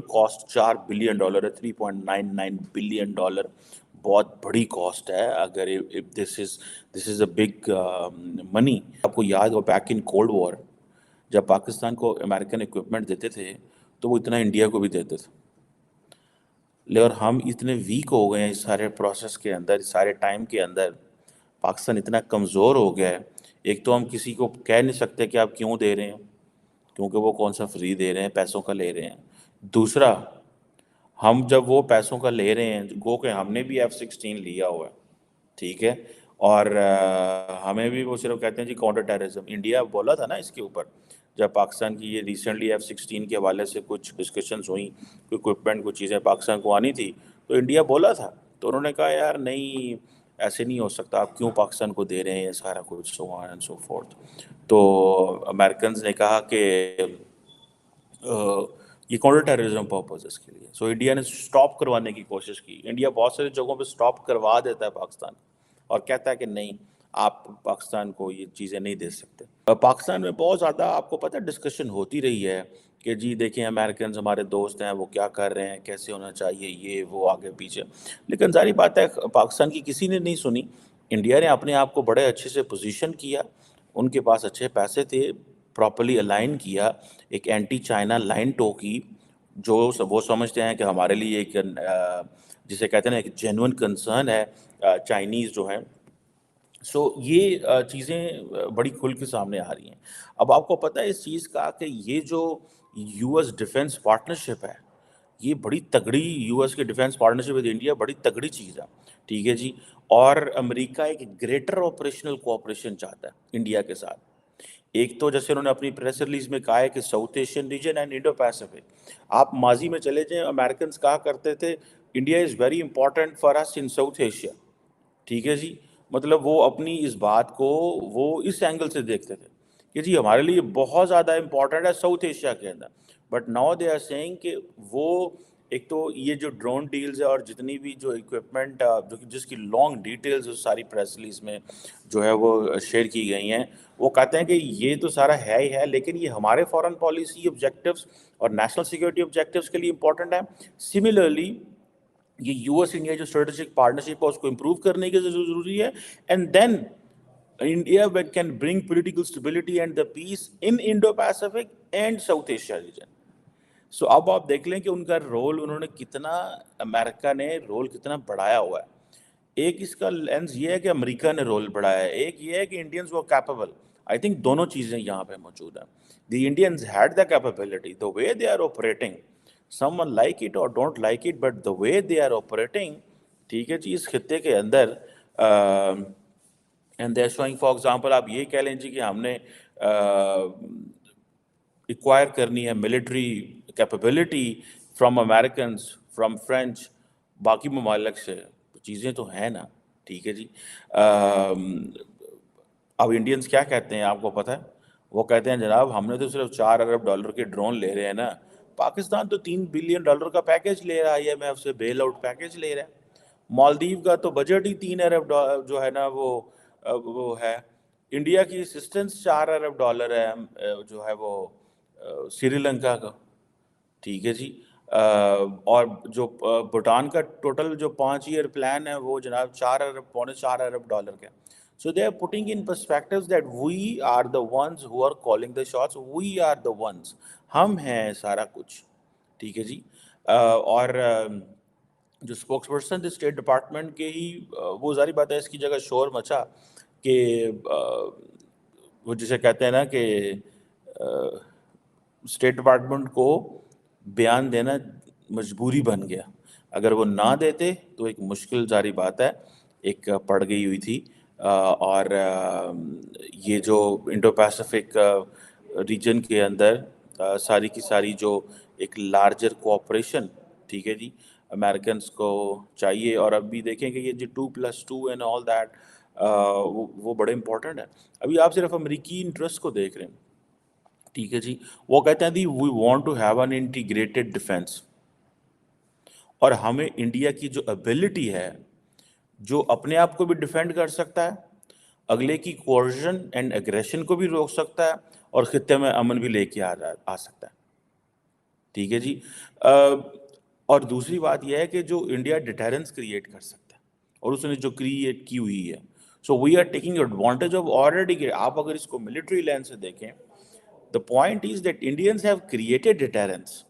Cost $4 billion ہے, $3.99 billion. بہت بڑی کاسٹ ہے. اگر دس از اے بگ منی. آپ کو یاد ہو بیک ان کولڈ وار جب پاکستان کو امریکن اکوپمنٹ دیتے تھے تو وہ اتنا انڈیا کو بھی دیتے تھے, اور ہم اتنے ویک ہو گئے ہیں اس سارے پروسیس کے اندر, اس سارے ٹائم کے اندر. پاکستان اتنا کمزور ہو گیا ہے. ایک تو ہم کسی کو کہہ نہیں سکتے کہ آپ کیوں دے رہے ہیں, کیونکہ وہ کون سا فری دے رہے ہیں, پیسوں کا لے رہے ہیں. دوسرا, ہم جب وہ پیسوں کا لے رہے ہیں, گو کہ ہم نے بھی F-16 لیا ہوا ہے, ٹھیک ہے, اور ہمیں بھی وہ صرف کہتے ہیں جی کاؤنٹر ٹیررزم. انڈیا بولا تھا نا اس کے اوپر, جب پاکستان کی یہ ریسنٹلی F-16 کے حوالے سے کچھ ڈسکشنز ہوئیں, کوئی اکوپمنٹ کچھ چیزیں پاکستان کو آنی تھی, تو انڈیا بولا تھا. تو انہوں نے کہا یار نہیں, ایسے نہیں ہو سکتا, آپ کیوں پاکستان کو دے رہے ہیں یہ سارا کچھ, سو آن اینڈ سو فورتھ. تو امریکنز نے کہا کہ یہ کاؤنٹر ٹیررزم پرپزز کے لیے. سو انڈیا نے سٹاپ کروانے کی کوشش کی. انڈیا بہت ساری جگہوں پہ سٹاپ کروا دیتا ہے پاکستان, اور کہتا ہے کہ نہیں آپ پاکستان کو یہ چیزیں نہیں دے سکتے. پاکستان میں بہت زیادہ آپ کو پتہ ڈسکشن ہوتی رہی ہے کہ جی دیکھیں امریکنز ہمارے دوست ہیں, وہ کیا کر رہے ہیں, کیسے ہونا چاہیے, یہ وہ آگے پیچھے. لیکن ظاہری بات ہے پاکستان کی کسی نے نہیں سنی. انڈیا نے اپنے آپ کو بڑے اچھے سے پوزیشن کیا, ان کے پاس اچھے پیسے تھے, پراپرلی الائن کیا, ایک اینٹی چائنا لائن ٹوکی, جو وہ سمجھتے ہیں کہ ہمارے لیے ایک جسے کہتے ہیں نا ایک جینون کنسرن ہے چائنیز جو ہیں. سو یہ چیزیں بڑی کھل کے سامنے آ رہی ہیں. اب آپ کو پتہ ہے اس چیز کا کہ یہ جو یو ایس ڈیفنس پارٹنرشپ ہے, یہ بڑی تگڑی, یو ایس کے ڈیفنس پارٹنرشپ ود انڈیا بڑی تگڑی چیز ہے, ٹھیک ہے جی. اور امریکہ ایک گریٹر آپریشنل کوآپریشن چاہتا ہے انڈیا کے ساتھ. ایک تو جیسے انہوں نے اپنی پریس ریلیز میں کہا ہے کہ South Asian region and Indo Pacific. آپ ماضی میں چلے جائیں, امریکنز کہا کرتے تھے India is very important for us in South Asia, ٹھیک ہے جی. مطلب وہ اپنی اس بات کو وہ اس اینگل سے دیکھتے تھے کہ جی ہمارے لیے بہت زیادہ امپورٹنٹ ہے ساؤتھ ایشیا کے اندر. But now they are seeing کہ وہ ایک تو یہ جو ڈرون ڈیلز ہے اور جتنی بھی جو اکوپمنٹ جس کی لانگ ڈیٹیلز ساری پریس ریلیز میں جو ہے وہ شیئر کی گئی ہیں, وہ کہتے ہیں کہ یہ تو سارا ہے ہی ہے, لیکن یہ ہمارے فارن پالیسی آبجیکٹیوز اور نیشنل سیکورٹی آبجیکٹیوز کے لیے امپورٹنٹ ہے. سملرلی یہ یو ایس انڈیا جو اسٹریٹجک پارٹنرشپ ہے اس کو امپروو کرنے کی ضروری ہے. And then India can bring political stability and the peace in Indo Pacific and South Asia region. So اب آپ دیکھ لیں کہ ان کا رول انہوں نے کتنا, امریکہ نے رول کتنا بڑھایا ہوا ہے. ایک اس کا لینس یہ ہے کہ امریکہ نے رول بڑھایا ہے, ایک یہ ہے کہ انڈینز وہ کیپیبل. آئی تھنک دونوں چیزیں یہاں پہ موجود ہیں. The Indians had the capability, the way they are operating, someone like it اور don't like it, but the way they are operating, ٹھیک ہے جی, اس خطے کے اندر. And they are showing for example آپ یہ کہہ لیں جی کہ ہم نے ایکوائر کرنی ہے military capability from Americans, from French, باقی ممالک سے. چیزیں تو ہیں نا, ٹھیک ہے جی. اب انڈینز کیا کہتے ہیں آپ کو پتہ ہے, وہ کہتے ہیں جناب ہم نے تو صرف $4 ارب کے ڈرون لے رہے ہیں نا, پاکستان تو $3 بلین کا پیکیج لے رہا ہے, یہ میں اس سے بیل آؤٹ پیکیج لے رہا ہے. مالدیو کا تو بجٹ ہی $3 ارب جو ہے نا وہ ہے. انڈیا کی اسسٹنس $4 ارب ہے جو ہے وہ سری لنکا کا, ٹھیک ہے جی. اور جو بھوٹان کا ٹوٹل جو 5 ایئر پلان ہے وہ جناب $4 ارب کا. So they are putting in perspectives that we are the ones who are calling the shots, we are the ones, ہم ہیں سارا کچھ, ٹھیک ہے جی. اور جو اسپوکس پرسن اسٹیٹ ڈپارٹمنٹ کے ہی, وہ ظاہری بات ہے اس کی جگہ شور مچا کہ وہ جسے کہتے ہیں نا کہ اسٹیٹ ڈپارٹمنٹ کو بیان دینا مجبوری بن گیا. اگر وہ نہ دیتے تو ایک مشکل ظاہری بات ہے ایک پڑ گئی ہوئی تھی. اور یہ جو انڈو پیسفک ریجن کے اندر ساری کی ساری جو ایک لارجر کوآپریشن, ٹھیک ہے جی, امریکنس کو چاہیے. اور اب بھی دیکھیں کہ یہ جو 2+2 اینڈ آل دیٹ وہ بڑے امپورٹنٹ ہے. ابھی آپ صرف امریکی انٹرسٹ کو دیکھ رہے ہیں, ٹھیک ہے جی. وہ کہتے ہیں the we want to have an integrated defence, اور ہمیں انڈیا کی جو ایبلٹی ہے جو اپنے آپ کو بھی ڈیفینڈ کر سکتا ہے, اگلے کی کوئرژن اینڈ ایگریشن کو بھی روک سکتا ہے, اور خطے میں امن بھی لے کے آ سکتا ہے. ٹھیک ہے جی. اور دوسری بات یہ ہے کہ جو انڈیا ڈیٹرنس کریٹ کر سکتا ہے اور اس نے جو کریٹ کی ہوئی ہے, so we are taking advantage of already. آپ اگر اس کو ملٹری لینڈ سے دیکھیں, the point is that Indians have created deterrence.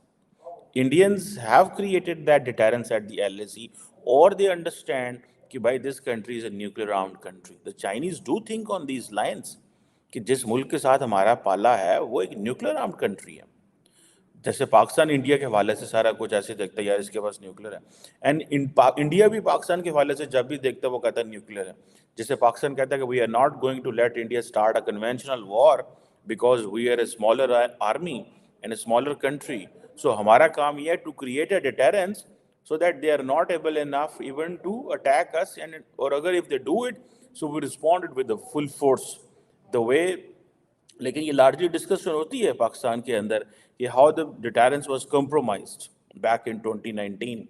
Indians have created that deterrence at the LAC, or they understand کہ بھائی this country is a nuclear armed country. The Chinese do think on these lines کہ جس ملک کے ساتھ ہمارا پالا ہے وہ ایک نیوکلیر آرمڈ کنٹری ہے. جیسے پاکستان انڈیا کے حوالے سے سارا کچھ ایسے دیکھتا ہے یار اس کے پاس نیوکلیر ہے, اینڈ انڈیا بھی پاکستان کے حوالے سے جب بھی دیکھتا ہے وہ کہتا ہے نیوکلیر ہے. جیسے پاکستان کہتا ہے کہ we are not going to let India start a conventional war because we are a smaller army and a smaller country. So ہمارا کام یہ ہے to create a deterrence so that they are not able enough even to attack us, and or agar if they do it, so we responded with the full force the way. لیکن یہ largely discussion ہوتی ہے پاکستان کے اندر کہ how the deterrence was compromised back in 2019,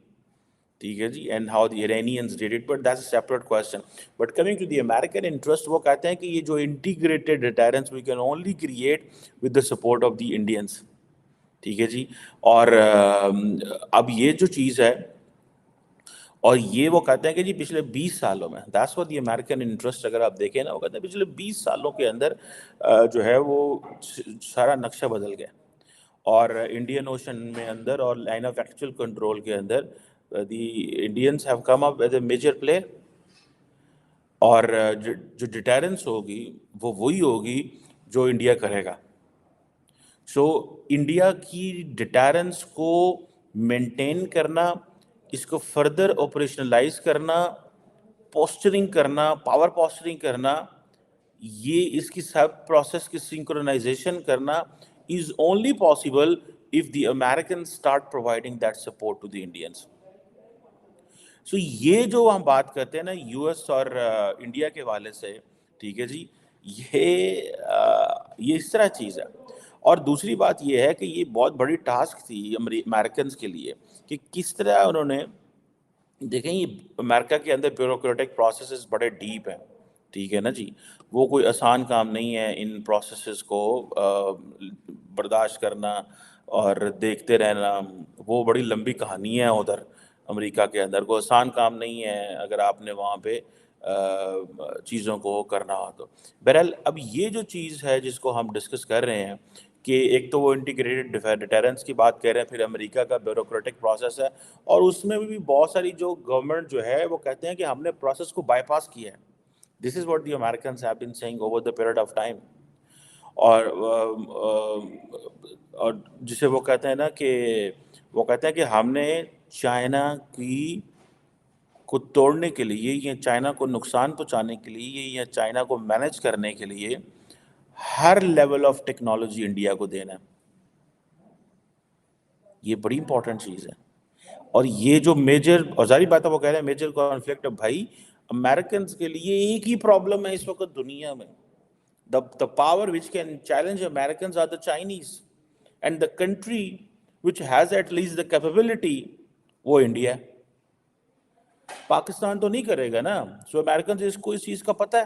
ٹھیک ہے جی, and how the Iranians did it, but that's a separate question. But coming to the American interest, وہ کہتے ہیں کہ یہ جو integrated deterrence we can only create with the support of the Indians, ٹھیک ہے جی. اور اب یہ جو چیز ہے, اور یہ وہ کہتے ہیں کہ جی پچھلے 20 سالوں میں, that's what the American interest, اگر آپ دیکھیں نا, وہ کہتے ہیں پچھلے 20 سالوں کے اندر جو ہے وہ سارا نقشہ بدل گیا, اور انڈین اوشن میں اندر اور لائن آف ایکچوئل کنٹرول کے اندر the Indians have come up as a major player. اور جو ڈیٹرنس ہوگی وہ وہی ہوگی جو انڈیا کرے گا. سو انڈیا کی ڈیٹرنس کو مینٹین کرنا, اس کو فردر آپریشنلائز کرنا, پوسچرنگ کرنا, پاور پوسچرنگ کرنا, یہ اس کی سب پروسیس کی سنکرونائزیشن کرنا is only possible if the American start providing that support to the Indians. So یہ جو ہم بات کرتے ہیں نا یو ایس اور انڈیا کے حوالے سے, ٹھیک ہے جی, یہ اس طرح چیز ہے. اور دوسری بات یہ ہے کہ یہ بہت بڑی ٹاسک تھی امیریکنز کے لیے کہ کس طرح انہوں نے, دیکھیں یہ امریکہ کے اندر بیوروکریٹک پروسیسز بڑے ڈیپ ہیں, ٹھیک ہے نا جی, وہ کوئی آسان کام نہیں ہے ان پروسیسز کو برداشت کرنا اور دیکھتے رہنا. وہ بڑی لمبی کہانی ہے ادھر امریکہ کے اندر, کوئی آسان کام نہیں ہے اگر آپ نے وہاں پہ چیزوں کو کرنا ہو تو. بہرحال اب یہ جو چیز ہے جس کو ہم ڈسکس کر رہے ہیں کہ ایک تو وہ انٹیگریٹڈ ڈیٹرنس کی بات کر رہے ہیں, پھر امریکہ کا بیوروکریٹک پروسیس ہے, اور اس میں بھی بہت ساری جو گورنمنٹ جو ہے وہ کہتے ہیں کہ ہم نے پروسیس کو بائی پاس کیا ہے. This is what the Americans have been seeing over the period of time. اور جسے وہ کہتے ہیں نا کہ وہ کہتے ہیں کہ ہم نے چائنا کی کو توڑنے کے لیے یا چائنا کو نقصان پہنچانے کے لیے یا چائنا کو مینیج کرنے کے لیے ہر لیول آف ٹیکنالوجی انڈیا کو دینا ہے. یہ بڑی امپورٹنٹ چیز ہے. اور یہ جو میجر, اور ظاہر بات ہے وہ کہہ رہے ہیں میجر کانفلکٹ, بھائی امریکنز کے لیے ایک ہی پرابلم ہے اس وقت دنیا میں, the power which can challenge Americans are the Chinese, and the country which has at least the capability وہ انڈیا ہے. پاکستان تو نہیں کرے گا نا. سو امیریکنز اس کو اس چیز کا پتہ ہے.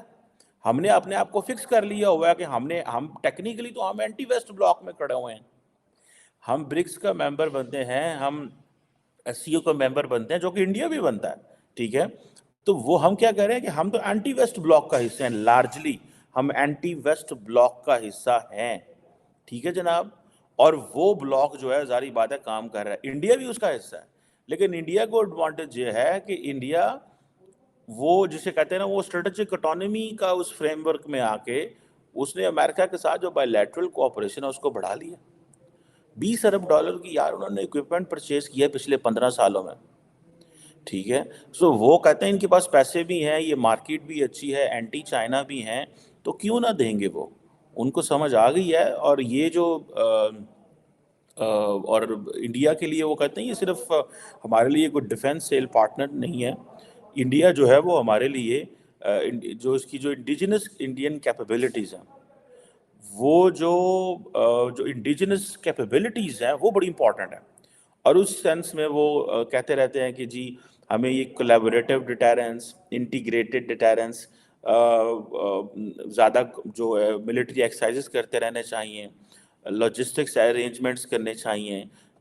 ہم نے اپنے آپ کو فکس کر لیا ہوا ہے کہ ہم ٹیکنیکلی تو ہم اینٹی ویسٹ بلاک میں کھڑے ہوئے ہیں, ہم برکس کا ممبر بنتے ہیں, ہم ایس سی او کا ممبر بنتے ہیں جو کہ انڈیا بھی بنتا ہے, ٹھیک ہے. تو وہ ہم کیا کہہ رہے ہیں کہ ہم تو اینٹی ویسٹ بلاک کا حصہ ہیں, لارجلی ہم اینٹی ویسٹ بلاک کا حصہ ہیں, ٹھیک ہے جناب. اور وہ بلاک جو ہے ظاہری بات ہے کام کر رہا ہے, انڈیا بھی اس کا حصہ ہے. لیکن انڈیا کو ایڈوانٹیج یہ ہے کہ انڈیا وہ جسے کہتے ہیں نا وہ اسٹریٹجک اٹانومی کا اس فریم ورک میں آ کے اس نے امریکہ کے ساتھ جو بائی لیٹرل کوآپریشن ہے اس کو بڑھا لیا. $20 ارب کی یار انہوں نے اکوپمنٹ پرچیز کیا پچھلے 15 سالوں میں, ٹھیک ہے. سو وہ کہتے ہیں ان کے پاس پیسے بھی ہیں, یہ مارکیٹ بھی اچھی ہے, اینٹی چائنا بھی ہیں, تو کیوں نہ دیں گے. وہ ان کو سمجھ آ گئی ہے. اور یہ جو اور انڈیا کے لیے وہ کہتے ہیں یہ صرف ہمارے لیے کوئی ڈیفینس سیل پارٹنر نہیں ہے. انڈیا جو ہے وہ ہمارے لیے جو اس کی جو انڈیجنس انڈین کیپیبلٹیز ہیں, وہ جو انڈیجنس کیپیبلٹیز ہیں وہ بڑی امپورٹنٹ ہیں. اور اس سینس میں وہ کہتے رہتے ہیں کہ جی ہمیں یہ کولیبوریٹو ڈیٹرنس, انٹیگریٹڈ ڈیٹرنس, زیادہ جو ہے ملٹری ایکسرسائزز کرتے رہنے چاہیے, لاجسٹکس ارینجمنٹس کرنے چاہیے,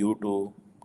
U2